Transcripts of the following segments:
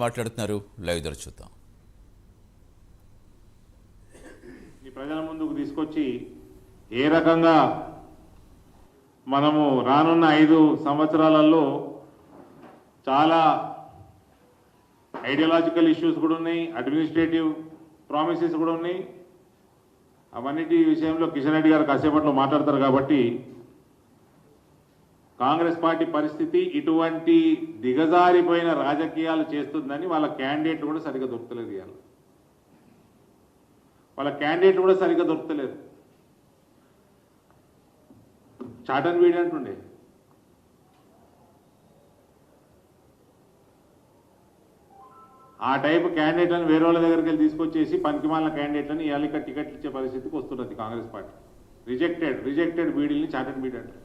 మాట్లాడుతున్నారు లైవ్ ద్వారా చూద్దాం. ఈ ప్రజల ముందుకు తీసుకొచ్చి ఏ రకంగా మనము రానున్న 5 సంవత్సరాలలో చాలా ఐడియాలజికల్ ఇష్యూస్ కూడా ఉన్నాయి, అడ్మినిస్ట్రేటివ్ ప్రామిసెస్ కూడా ఉన్నాయి. అవన్నిటి విషయంలో కిషన్ రెడ్డి గారు కాసేపట్లో మాట్లాడతారు. కాబట్టి కాంగ్రెస్ పార్టీ పరిస్థితి ఇటువంటి దిగజారిపోయిన రాజకీయాలు చేస్తుందని వాళ్ళ క్యాండిడేట్లు కూడా సరిగ్గా దొరుకుతలేదు. ఇవాళ వాళ్ళ క్యాండిడేట్లు కూడా సరిగ్గా దొరుకుతలేదు. చాటన్ వీడి అంటుండే ఆ టైపు క్యాండిడేట్లను వేరే వాళ్ళ దగ్గరికి వెళ్ళి తీసుకొచ్చేసి పనికిమాలిన క్యాండిడేట్లను ఇవాళ టికెట్లు ఇచ్చే పరిస్థితికి వస్తున్నది కాంగ్రెస్ పార్టీ. రిజెక్టెడ్ బీడీల్ని చాటన్ బీడీ అంటారు.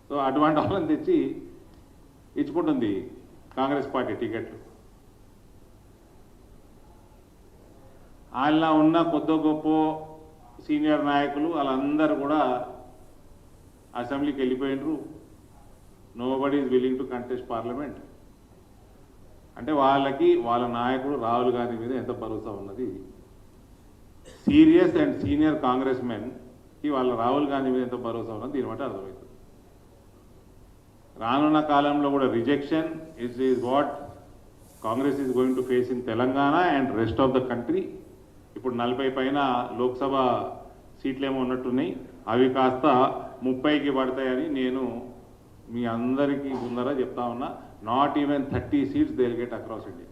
సో అటువంటి వాళ్ళని తెచ్చి ఇచ్చుకుంటుంది కాంగ్రెస్ పార్టీ టికెట్లు. వాళ్ళ ఉన్న కొద్ది గొప్ప సీనియర్ నాయకులు వాళ్ళందరూ కూడా అసెంబ్లీకి వెళ్ళిపోయినరు. Nobody is willing to contest parliament. అంటే వాళ్ళకి వాళ్ళ నాయకుడు రాహుల్ గాంధీ మీద ఎంత భరోసా ఉన్నది. సీరియస్ అండ్ సీనియర్ కాంగ్రెస్ మెన్కి వాళ్ళ రాహుల్ గాంధీ మీద ఎంత భరోసా ఉన్నది దీని బట్టి అర్థమవుతుంది. రానున్న కాలంలో కూడా rejection is what Congress is going to face in Telangana and rest of the country. ఇప్పుడు 40 పైన లోక్సభ సీట్లేమో ఉన్నట్టున్నాయి. అవి కాస్త 30కి పడతాయని నేను మీ అందరికీ ముందర చెప్తా ఉన్నా. Not even 30 seats they will get across India.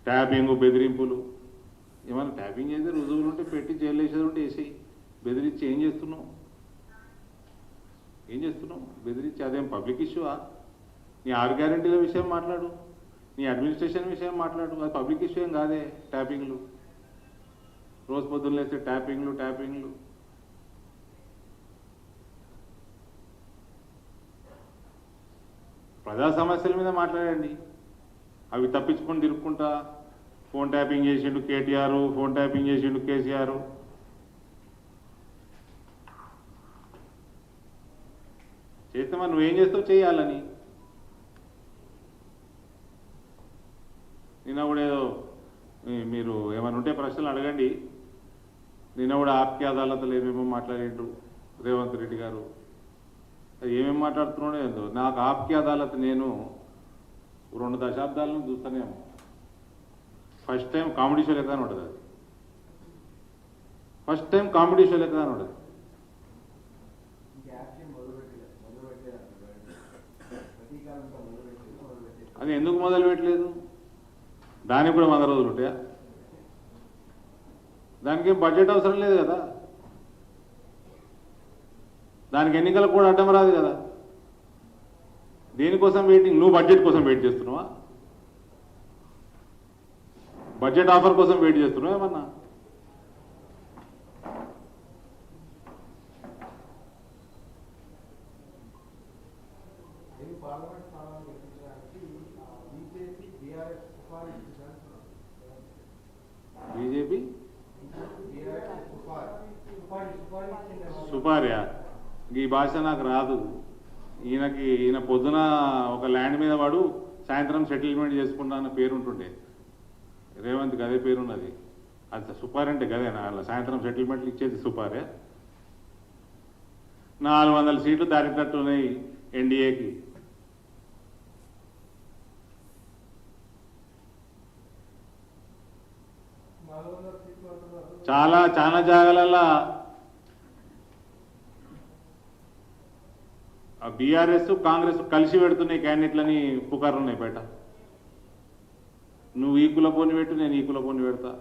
Tapping బెదిరింపులు, ఏమైనా ట్యాపింగ్ చేస్తే రుజువులు ఉంటే పెట్టి జైలు వేసేది ఉంటే వేసేయి. బెదిరించి ఏం చేస్తున్నావు? బెదిరించి అదేం పబ్లిక్ ఇష్యూవా? నీ 6 గ్యారెంటీల విషయం మాట్లాడు, నీ అడ్మినిస్ట్రేషన్ విషయం మాట్లాడు. అది పబ్లిక్ ఇష్యూ ఏం కాదే. ట్యాపింగ్లు రోజు పొద్దున్న లేస్తే ట్యాపింగ్లు. ప్రజా సమస్యల మీద మాట్లాడండి. అవి తప్పించుకొని తిరుక్కుంటా ఫోన్ ట్యాపింగ్ చేసిండు కేటీఆర్, ఫోన్ ట్యాపింగ్ చేసిండు కేసీఆర్. చేస్తే మరి నువ్వేం చేస్తావు? చేయాలని. నిన్న కూడా ఏదో మీరు ఏమైనా ఉంటే ప్రశ్నలు అడగండి. నిన్న కూడా ఆప్కి అదాలతలు ఏమేమో మాట్లాడిండు రేవంత్ రెడ్డి గారు. అది ఏమేమి మాట్లాడుతున్నాడో ఏందో. నాకు ఆప్కి అదాలత్ నేను 2 దశాబ్దాలను చూస్తానేమో. ఫస్ట్ టైం కామెడీ షో లెక్కనే ఉంటుంది. అది ఫస్ట్ టైం కామెడీ షో లెక్కనే ఉంటుంది. అది ఎందుకు మొదలు పెట్టలేదు? దానికి కూడా 100 రోజులు ఉంటాయా? దానికి ఏం బడ్జెట్ అవసరం లేదు కదా. దానికి ఎన్నికలకు కూడా అడ్డం రాదు కదా. దేనికోసం వెయిటింగ్? నువ్వు బడ్జెట్ కోసం వెయిట్ చేస్తున్నావా? బడ్జెట్ ఆఫర్ కోసం వెయిట్ చేస్తున్నావా ఏమన్నా? బీజేపీ సుపారియా? ఈ భాష నాకు రాదు. ఈయన పొద్దున ఒక ల్యాండ్ మీద వాడు సాయంత్రం సెటిల్మెంట్ చేసుకుంటా అన్న పేరు ఉంటుండే. రేవంత్కి అదే పేరున్నది. అది సుపారీ అంటే గదేనా? అలా సాయంత్రం సెటిల్మెంట్లు ఇచ్చేది సుపారే. 400 సీట్లు దాటినట్టున్నాయి ఎన్డీఏకి. చాలా జాగాలలో బీఆర్ఎస్ కాంగ్రెస్ కలిసి పెడుతున్నాయి క్యాండిడేట్లని పుకార్లు ఉన్నాయి బయట. నువ్వు ఈ కుల పోని పెట్టు, నేను ఈ కుల పోని పెడతా,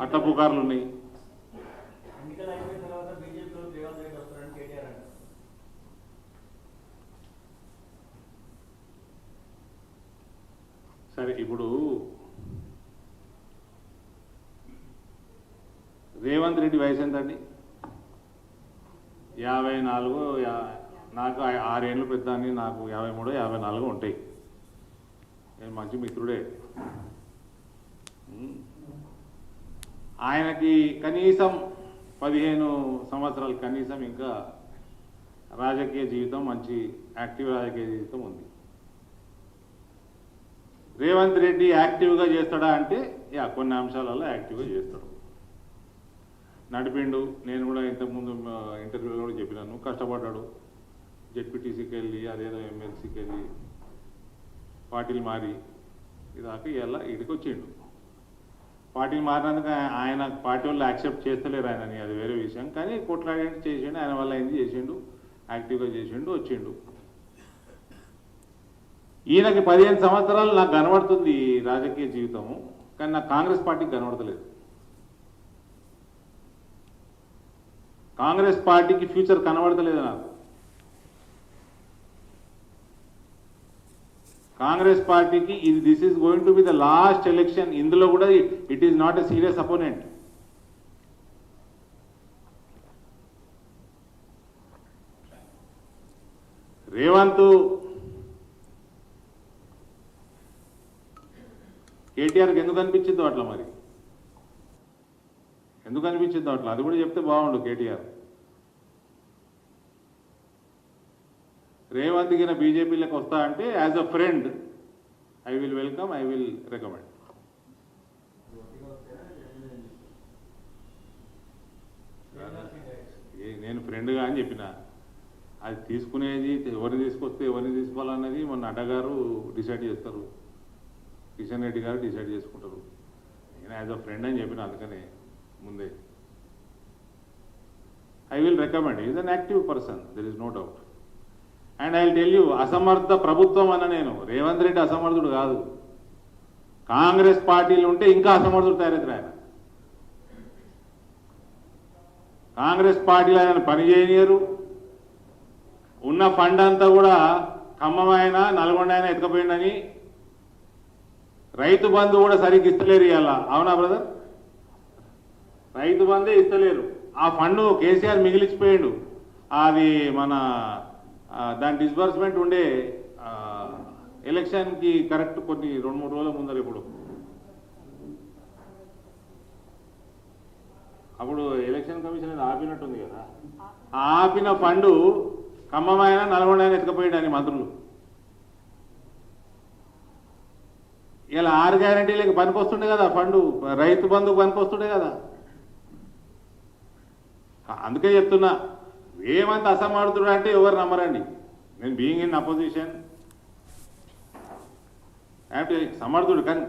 అట్ట పుకార్లు ఉన్నాయి. సరే, ఇప్పుడు రేవంత్ రెడ్డి వయసు ఎంతండి? 54. నాకు 6 ఏళ్ళు పెద్ద అని. నాకు 53, 54 ఉంటాయి. నేను మంచి మిత్రుడే. ఆయనకి కనీసం 15 సంవత్సరాలు కనీసం ఇంకా రాజకీయ జీవితం, మంచి యాక్టివ్ రాజకీయ జీవితం ఉంది. రేవంత్ రెడ్డి యాక్టివ్గా చేస్తాడా అంటే కొన్ని అంశాలలో యాక్టివ్గా చేస్తాడు. నడిపిండు. నేను కూడా ఇంతకుముందు ఇంటర్వ్యూలో కూడా చెప్పినాను, కష్టపడ్డాడు. జెడ్పీటీసీకి వెళ్ళి అదేదో ఎమ్మెల్సీకి వెళ్ళి పార్టీలు మారి ఇదాకా ఇలా ఇడికి వచ్చిండు. పార్టీలు మారినందుకు ఆయన పార్టీ వాళ్ళు యాక్సెప్ట్ చేస్తలేరు ఆయనని, అది వేరే విషయం. కానీ కొట్లాడి చేసిండు, ఆయన వల్ల అయింది చేసిండు, యాక్టివ్గా చేసిండు, వచ్చిండు. ఈయనకి 15 సంవత్సరాలు నాకు కనబడుతుంది రాజకీయ జీవితము, కానీ నాకు కాంగ్రెస్ పార్టీకి కనబడతలేదు. కాంగ్రెస్ పార్టీకి ఫ్యూచర్ కనబడతలేదు నాకు. కాంగ్రెస్ పార్టీకి this is going to be the last election. ఇందులో కూడా it is not a serious opponent. Revanth కేటీఆర్కి ఎందుకు అనిపించిందో అట్లా, మరి ఎందుకు అనిపించిందో అట్లా అది కూడా చెప్తే బాగుండు కేటీఆర్. రేవంత్ గిన బీజేపీలోకి వస్తా అంటే as a friend I will welcome, I will recommend. నేను ఫ్రెండ్గా అని చెప్పిన, అది తీసుకునేది ఎవరిని తీసుకొస్తే ఎవరిని తీసుకోవాలన్నది మొన్న అడ్డగారు డిసైడ్ చేస్తారు, కిషన్ రెడ్డి గారు డిసైడ్ చేసుకుంటారు. నేను యాజ్ అ ఫ్రెండ్ అని చెప్పిన, అందుకనే ముందే I will recommend. Is an active person, there is no doubt. And I will tell you, అసమర్థ ప్రభుత్వం అన్న నేను, రేవంత్ రెడ్డి అసమర్థుడు కాదు. కాంగ్రెస్ పార్టీలు ఉంటే ఇంకా అసమర్థుడు తయారవుతారు ఆయన. కాంగ్రెస్ పార్టీలు ఆయన పని చేయనియరు. ఉన్న ఫండ్ అంతా కూడా ఖమ్మం అయినా నల్గొండ అయినా ఎత్తుకపోయిందని, రైతు బంధు కూడా సరిగ్గా ఇస్తలేరు ఇవాళ. అవునా బ్రదర్? రైతు బంధే ఇస్తలేరు. ఆ ఫండ్ కేసీఆర్ మిగిలిచిపోయాడు. అది మన దాని డిస్బర్స్మెంట్ ఉండే ఎలక్షన్కి కరెక్ట్ కొన్ని 2-3 రోజుల ముందర, అప్పుడు ఎలక్షన్ కమిషన్ ఆపినట్టుంది కదా, ఆపిన ఫండ్ ఖమ్మం అయినా నల్గొండ అయినా ఎత్తుకపోయాడు అని మంత్రులు. ఇలా 6 గ్యారంటీలకు పనికొస్తుండే కదా ఫండ్, రైతు బంధుకు పనికొస్తుండే కదా. అందుకే చెప్తున్నా, రేవంత్ అసమర్థుడు అంటే ఎవరు నమ్మరండి. నేను బీయింగ్ ఇన్ అపోజిషన్ సమర్థుడు కానీ